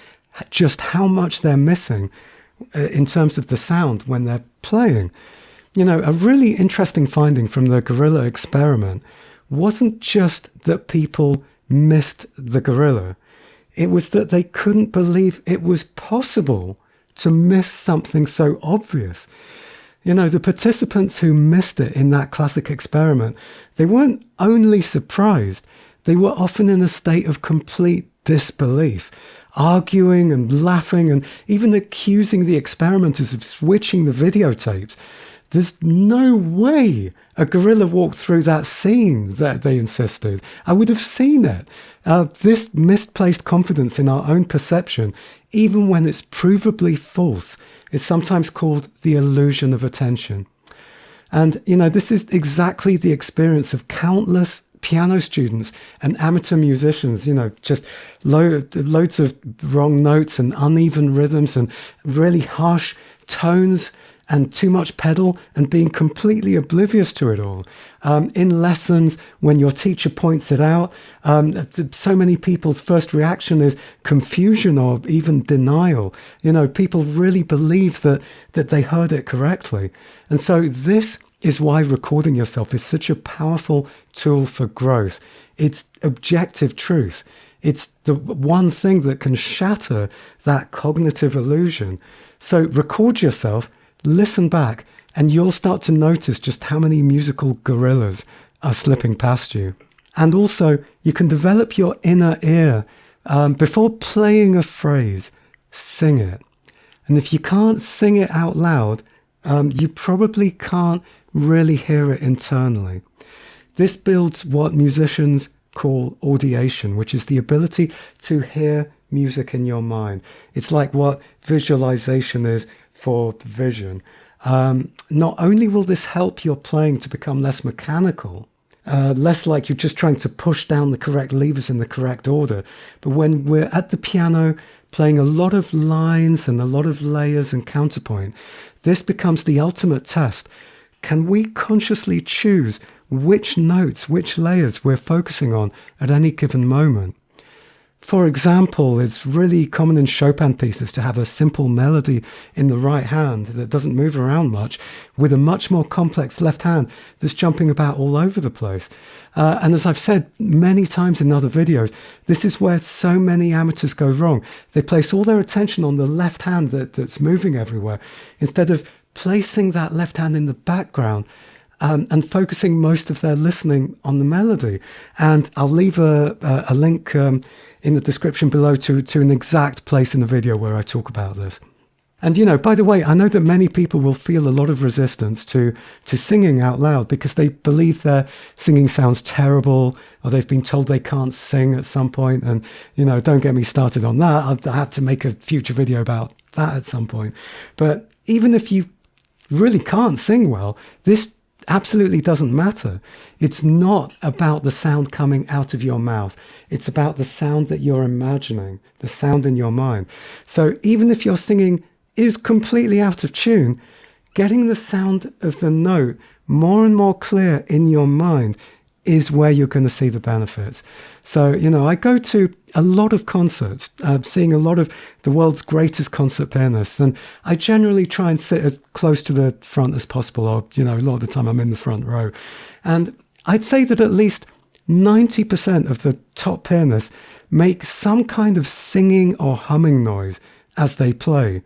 just how much they're missing in terms of the sound when they're playing. You know, a really interesting finding from the gorilla experiment wasn't just that people missed the gorilla. It was that they couldn't believe it was possible to miss something so obvious. You know, the participants who missed it in that classic experiment, they weren't only surprised, they were often in a state of complete disbelief, arguing and laughing and even accusing the experimenters of switching the videotapes. There's no way a gorilla walked through that scene, that they insisted. I would have seen it. This misplaced confidence in our own perception, even when it's provably false, is sometimes called the illusion of attention. And, you know, this is exactly the experience of countless piano students and amateur musicians, you know, just loads of wrong notes and uneven rhythms and really harsh tones and too much pedal and being completely oblivious to it all. In lessons, when your teacher points it out, so many people's first reaction is confusion or even denial. You know, people really believe that they heard it correctly. And so this is why recording yourself is such a powerful tool for growth. It's objective truth. It's the one thing that can shatter that cognitive illusion. So record yourself, listen back, and you'll start to notice just how many musical gorillas are slipping past you. And also, you can develop your inner ear. Before playing a phrase, sing it. And if you can't sing it out loud, you probably can't really hear it internally. This builds what musicians call audiation, which is the ability to hear music in your mind. It's like what visualization is for vision. Not only will this help your playing to become less mechanical, less like you're just trying to push down the correct levers in the correct order, but when we're at the piano playing a lot of lines and a lot of layers and counterpoint, this becomes the ultimate test. Can we consciously choose which notes, which layers we're focusing on at any given moment? For example, it's really common in Chopin pieces to have a simple melody in the right hand that doesn't move around much, with a much more complex left hand that's jumping about all over the place. And as I've said many times in other videos, this is where so many amateurs go wrong. They place all their attention on the left hand that's moving everywhere, instead of placing that left hand in the background and focusing most of their listening on the melody. And I'll leave a link in the description below to an exact place in the video where I talk about this. And, you know, by the way, I know that many people will feel a lot of resistance to singing out loud because they believe their singing sounds terrible, or they've been told they can't sing at some point. And, you know, don't get me started on that. I have to make a future video about that at some point. But even if you really can't sing well, this absolutely doesn't matter. It's not about the sound coming out of your mouth. It's about the sound that you're imagining, the sound in your mind. So even if your singing is completely out of tune, getting the sound of the note more and more clear in your mind is where you're going to see the benefits. So, you know, I go to a lot of concerts, seeing a lot of the world's greatest concert pianists, and I generally try and sit as close to the front as possible, or, you know, a lot of the time I'm in the front row. And I'd say that at least 90% of the top pianists make some kind of singing or humming noise as they play.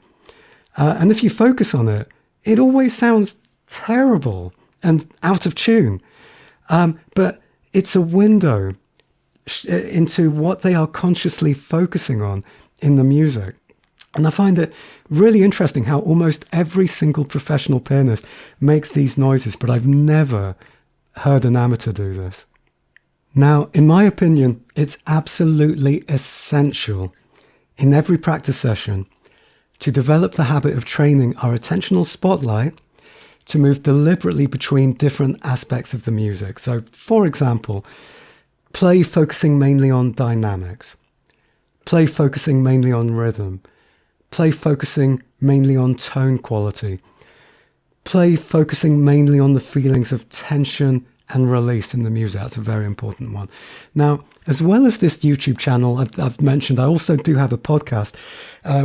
And if you focus on it, it always sounds terrible and out of tune. But it's a window into what they are consciously focusing on in the music. And I find it really interesting how almost every single professional pianist makes these noises, but I've never heard an amateur do this. Now, in my opinion, it's absolutely essential in every practice session to develop the habit of training our attentional spotlight to move deliberately between different aspects of the music. So, for example, play focusing mainly on dynamics, play focusing mainly on rhythm, play focusing mainly on tone quality, play focusing mainly on the feelings of tension and release in the music. That's a very important one. Now, As well as this YouTube channel I've mentioned, I also do have a podcast,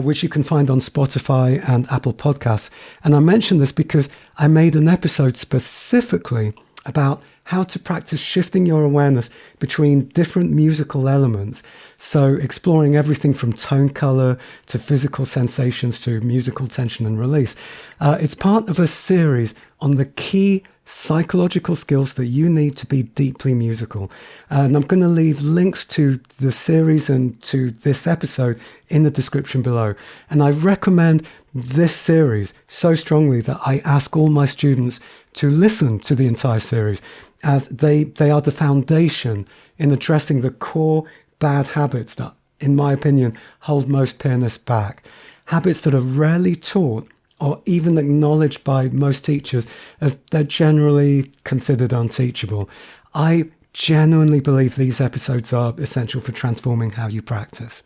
which you can find on Spotify and Apple Podcasts. And I mention this because I made an episode specifically about how to practice shifting your awareness between different musical elements. So exploring everything from tone color to physical sensations to musical tension and release. It's part of a series on the key psychological skills that you need to be deeply musical. And I'm going to leave links to the series and to this episode in the description below. And I recommend this series so strongly that I ask all my students to listen to the entire series, as they are the foundation in addressing the core bad habits that, in my opinion, hold most pianists back. Habits that are rarely taught or even acknowledged by most teachers, as they're generally considered unteachable. I genuinely believe these episodes are essential for transforming how you practice.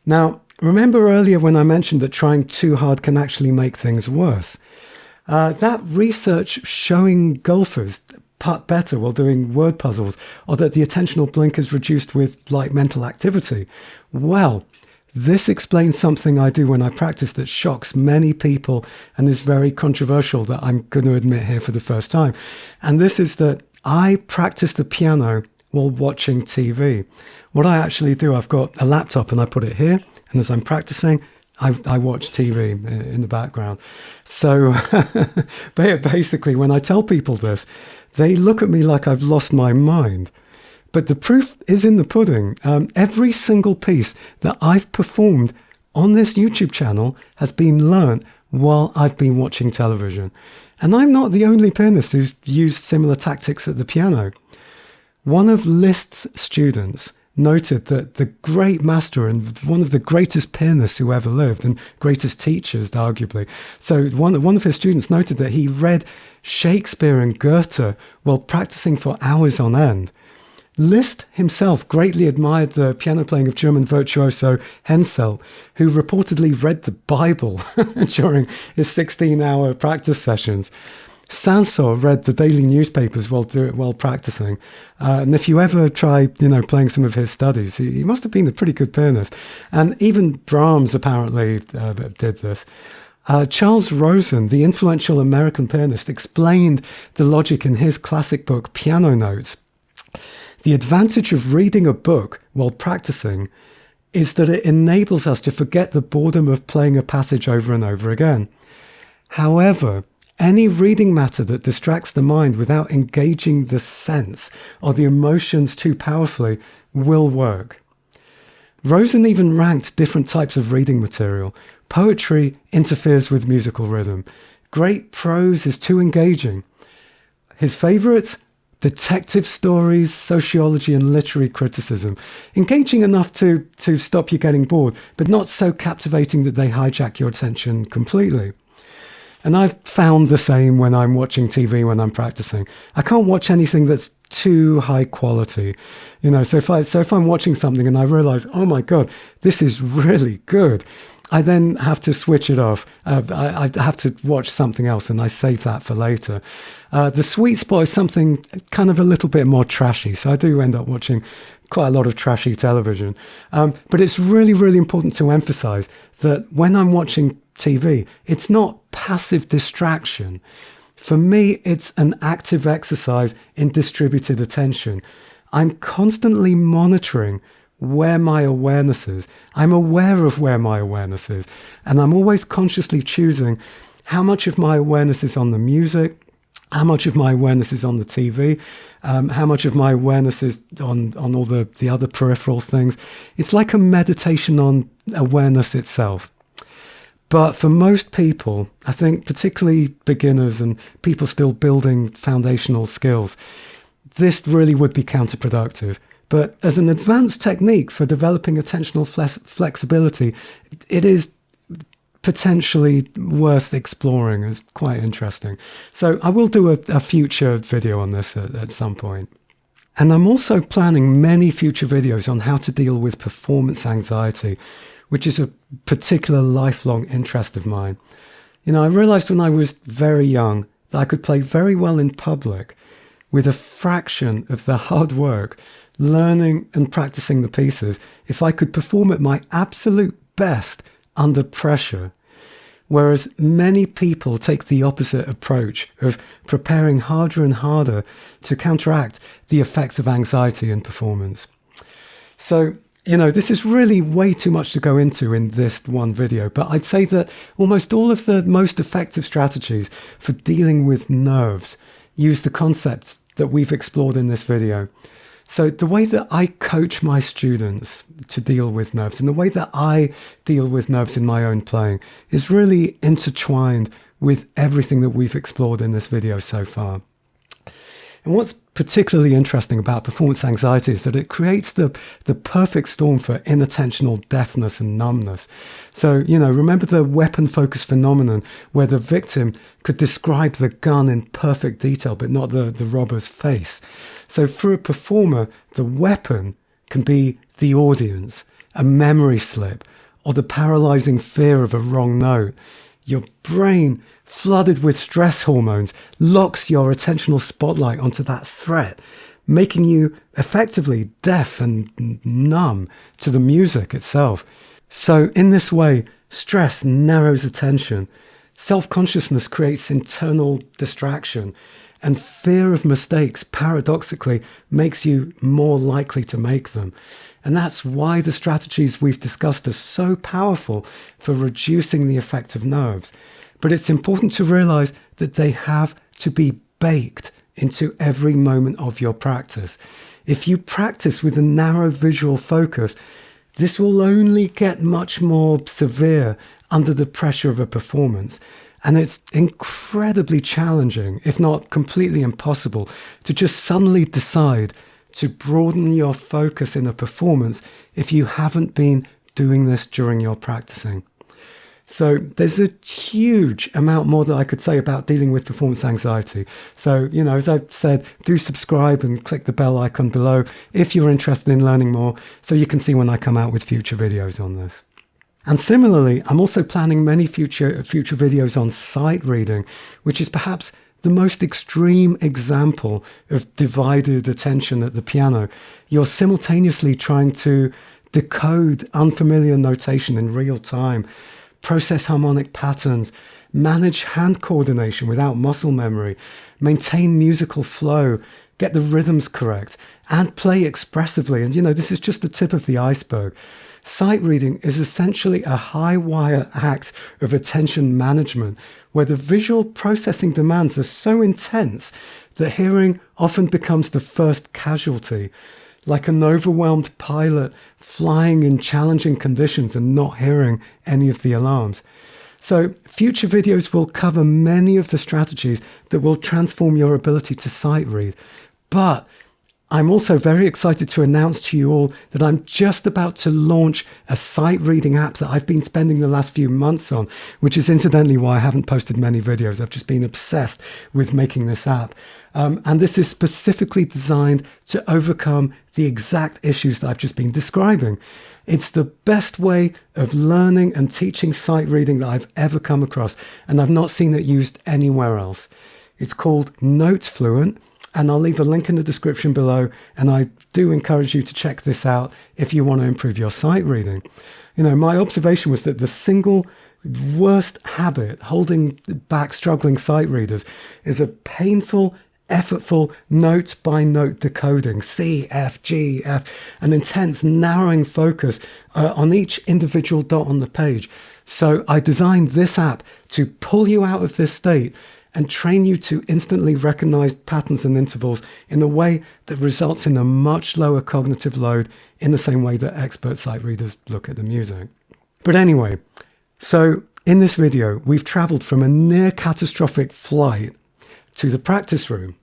Now, remember earlier when I mentioned that trying too hard can actually make things worse? That research showing golfers putt better while doing word puzzles, or that the attentional blink is reduced with light mental activity. Well, this explains something I do when I practice that shocks many people and is very controversial that I'm going to admit here for the first time. And this is that I practice the piano while watching TV. What I actually do, I've got a laptop and I put it here, and as I'm practicing, I watch TV in the background. So basically, when I tell people this, they look at me like I've lost my mind. But the proof is in the pudding. Every single piece that I've performed on this YouTube channel has been learnt while I've been watching television. And I'm not the only pianist who's used similar tactics at the piano. One of Liszt's students noted that the great master and one of the greatest pianists who ever lived, and greatest teachers, arguably. So one of his students noted that he read Shakespeare and Goethe while practicing for hours on end. Liszt himself greatly admired the piano playing of German virtuoso Henselt, who reportedly read the Bible during his 16-hour practice sessions. Sansor read the daily newspapers while practicing. And if you ever try, playing some of his studies, he must have been a pretty good pianist. And even Brahms apparently did this. Charles Rosen, the influential American pianist, explained the logic in his classic book, Piano Notes. The advantage of reading a book while practicing is that it enables us to forget the boredom of playing a passage over and over again. However, any reading matter that distracts the mind without engaging the sense or the emotions too powerfully will work. Rosen even ranked different types of reading material. Poetry interferes with musical rhythm. Great prose is too engaging. His favourites? Detective stories, sociology and literary criticism. Engaging enough to stop you getting bored, but not so captivating that they hijack your attention completely. And I've found the same when I'm watching TV, when I'm practicing. I can't watch anything that's too high quality. So if I'm watching something and I realize, oh my God, this is really good, I then have to switch it off. I have to watch something else, and I save that for later. The sweet spot is something kind of a little bit more trashy. So I do end up watching quite a lot of trashy television. But it's really, really important to emphasize that when I'm watching TV, it's not passive distraction. For me, it's an active exercise in distributed attention. I'm constantly monitoring where my awareness is. I'm aware of where my awareness is, and I'm always consciously choosing how much of my awareness is on the music, how much of my awareness is on the TV, how much of my awareness is on all the other peripheral things. It's like a meditation on awareness itself. But for most people, I think particularly beginners and people still building foundational skills, this really would be counterproductive. But as an advanced technique for developing attentional flexibility, it is potentially worth exploring. It's quite interesting. So I will do a future video on this at some point. And I'm also planning many future videos on how to deal with performance anxiety, which is a particular lifelong interest of mine. I realized when I was very young that I could play very well in public with a fraction of the hard work learning and practicing the pieces if I could perform at my absolute best under pressure. Whereas many people take the opposite approach of preparing harder and harder to counteract the effects of anxiety in performance. So, this is really way too much to go into in this one video, but I'd say that almost all of the most effective strategies for dealing with nerves use the concepts that we've explored in this video. So the way that I coach my students to deal with nerves and the way that I deal with nerves in my own playing is really intertwined with everything that we've explored in this video so far. And what's particularly interesting about performance anxiety is that it creates the perfect storm for inattentional deafness and numbness. So, remember the weapon focus phenomenon where the victim could describe the gun in perfect detail, but not the robber's face. So for a performer, the weapon can be the audience, a memory slip, or the paralyzing fear of a wrong note. Your brain, flooded with stress hormones, locks your attentional spotlight onto that threat, making you effectively deaf and numb to the music itself. So in this way, stress narrows attention, self-consciousness creates internal distraction, and fear of mistakes, paradoxically, makes you more likely to make them. And that's why the strategies we've discussed are so powerful for reducing the effect of nerves. But it's important to realize that they have to be baked into every moment of your practice. If you practice with a narrow visual focus, this will only get much more severe under the pressure of a performance. And it's incredibly challenging, if not completely impossible, to just suddenly decide to broaden your focus in a performance if you haven't been doing this during your practicing. So there's a huge amount more that I could say about dealing with performance anxiety. So, as I've said, do subscribe and click the bell icon below if you're interested in learning more, so you can see when I come out with future videos on this. And similarly, I'm also planning many future videos on sight reading, which is perhaps the most extreme example of divided attention at the piano. You're simultaneously trying to decode unfamiliar notation in real time, process harmonic patterns, manage hand coordination without muscle memory, maintain musical flow, get the rhythms correct, and play expressively. And this is just the tip of the iceberg. Sight reading is essentially a high-wire act of attention management where the visual processing demands are so intense that hearing often becomes the first casualty, like an overwhelmed pilot flying in challenging conditions and not hearing any of the alarms. So future videos will cover many of the strategies that will transform your ability to sight read. But I'm also very excited to announce to you all that I'm just about to launch a sight reading app that I've been spending the last few months on, which is incidentally why I haven't posted many videos. I've just been obsessed with making this app. And this is specifically designed to overcome the exact issues that I've just been describing. It's the best way of learning and teaching sight reading that I've ever come across, and I've not seen it used anywhere else. It's called Notes Fluent, and I'll leave a link in the description below, and I do encourage you to check this out if you want to improve your sight reading. My observation was that the single worst habit holding back struggling sight readers is a painful, effortful note-by-note decoding, C, F, G, F, an intense narrowing focus on each individual dot on the page. So I designed this app to pull you out of this state and train you to instantly recognize patterns and intervals in a way that results in a much lower cognitive load, in the same way that expert sight readers look at the music. But anyway, so in this video, we've traveled from a near catastrophic flight to the practice room,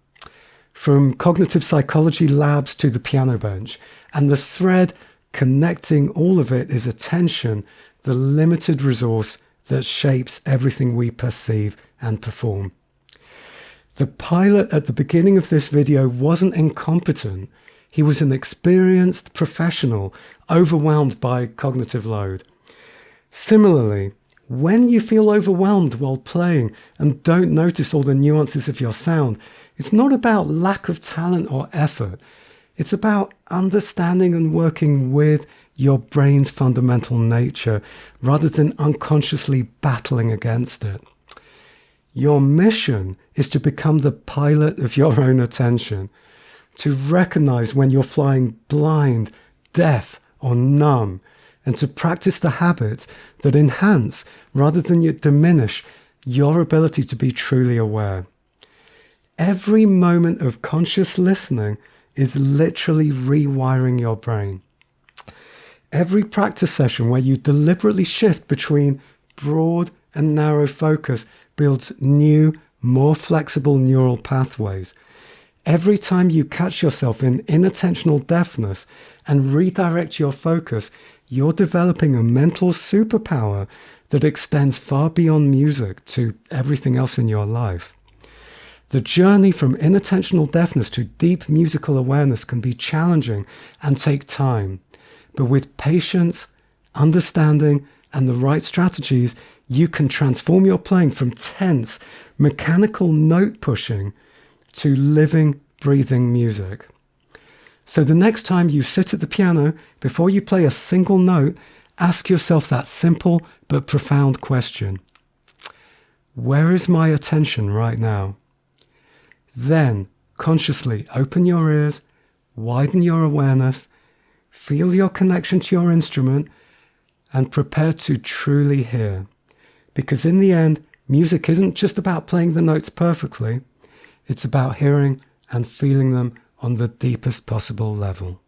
from cognitive psychology labs to the piano bench, and the thread connecting all of it is attention, the limited resource that shapes everything we perceive and perform. The pilot at the beginning of this video wasn't incompetent. He was an experienced professional, overwhelmed by cognitive load. Similarly, when you feel overwhelmed while playing and don't notice all the nuances of your sound, it's not about lack of talent or effort. It's about understanding and working with your brain's fundamental nature rather than unconsciously battling against it. Your mission is to become the pilot of your own attention, to recognize when you're flying blind, deaf, or numb, and to practice the habits that enhance rather than diminish your ability to be truly aware. Every moment of conscious listening is literally rewiring your brain. Every practice session where you deliberately shift between broad and narrow focus builds new, more flexible neural pathways. Every time you catch yourself in inattentional deafness and redirect your focus, you're developing a mental superpower that extends far beyond music to everything else in your life. The journey from inattentional deafness to deep musical awareness can be challenging and take time, but with patience, understanding, and the right strategies, you can transform your playing from tense, mechanical note pushing to living, breathing music. So the next time you sit at the piano, before you play a single note, ask yourself that simple but profound question. Where is my attention right now? Then, consciously open your ears, widen your awareness, feel your connection to your instrument, and prepare to truly hear. Because in the end, music isn't just about playing the notes perfectly, it's about hearing and feeling them on the deepest possible level.